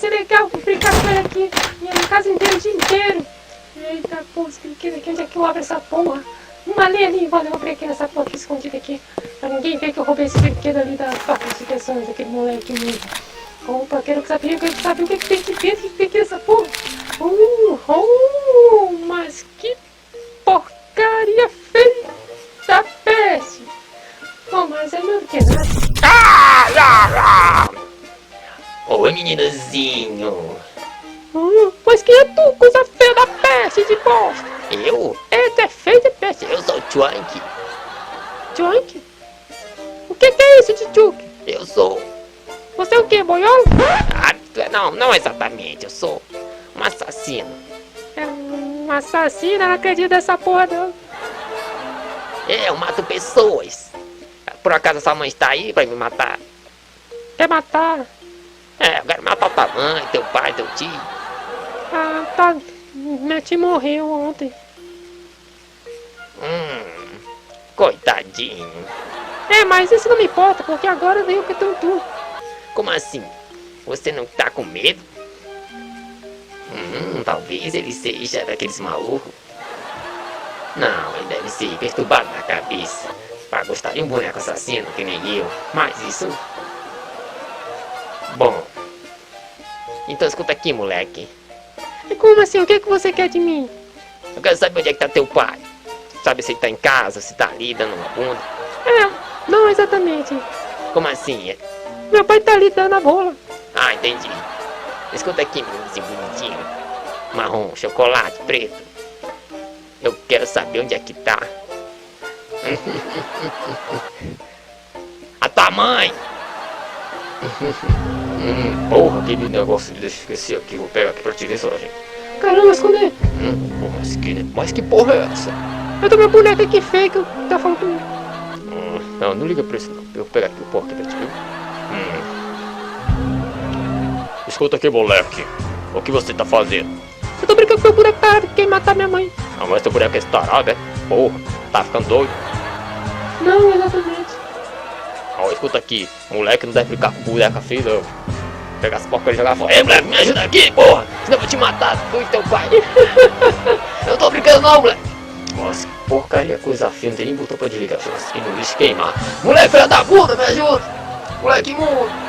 ser legal, vou brincar com ele aqui. Minha casa inteira o dia inteiro. Eita, pô, esse brinquedo aqui, onde é que eu abro essa porra? Uma ali, valeu, eu abri aqui nessa porra aqui escondida aqui. Pra ninguém ver que eu roubei esse brinquedo ali da toca de pessoas, daquele moleque mesmo. Opa, quero saber o que tem aqui dentro, o que tem aqui nessa porra. Mas que porcaria feia da peste. Bom, mas é meu que nada. Oi, meninozinho. Pois quem é tu, coisa feia da peste de bosta? Eu? É, tu é feio de peste. Eu sou o Chunk. Chunk? O que é isso de Chunk? Eu sou... Você é o que, boiol? Não exatamente. Eu sou um assassino. É um assassino, eu não acredito nessa porra não. Eu mato pessoas. Por acaso sua mãe está aí pra me matar? Quer matar? Eu quero matar tua mãe, teu pai, teu tio. Ah, tá. Minha tia morreu ontem. Coitadinho. Mas isso não me importa, porque agora veio o que tu. Como assim? Você não tá com medo? Talvez ele seja daqueles malucos. Não, ele deve ser perturbado na cabeça. Pra gostar de um boneco assassino que nem eu. Mas isso... Bom... Então escuta aqui, moleque. E como assim? O que você quer de mim? Eu quero saber onde é que tá teu pai. Sabe se ele tá em casa, se tá ali dando uma bunda. Não exatamente. Como assim? Meu pai tá ali dando a bola. Ah, entendi. Escuta aqui, meninozinho bonitinho. Marrom, chocolate, preto. Eu quero saber onde é que tá. A tua mãe! Porra, aquele negócio, deixa eu esquecer aqui, vou pegar aqui pra te ver só, gente. Caramba, esconder. Mas que porra é essa? Eu tô meu boneco aqui feio que tá falando comigo. Não liga pra isso não, eu vou pegar aqui o porra aqui pra te ver. Escuta aqui, moleque, o que você tá fazendo? Eu tô brincando com meu boneco tarado que quer matar minha mãe. Mas teu boneco é estarado, é? Porra, tá ficando doido? Não, exatamente. Escuta aqui, moleque não deve brincar com boneca feia não. Pegar essa porcaria e jogar fora. Ei, moleque, me ajuda aqui, porra! Senão eu vou te matar, tu e teu pai. Eu não tô brincando não, moleque. Nossa, que porcaria, coisa feia, não tem nem botão pra desligar. Deixa eu no lixo queimar. Moleque, filha da puta, me ajuda! Moleque imundo!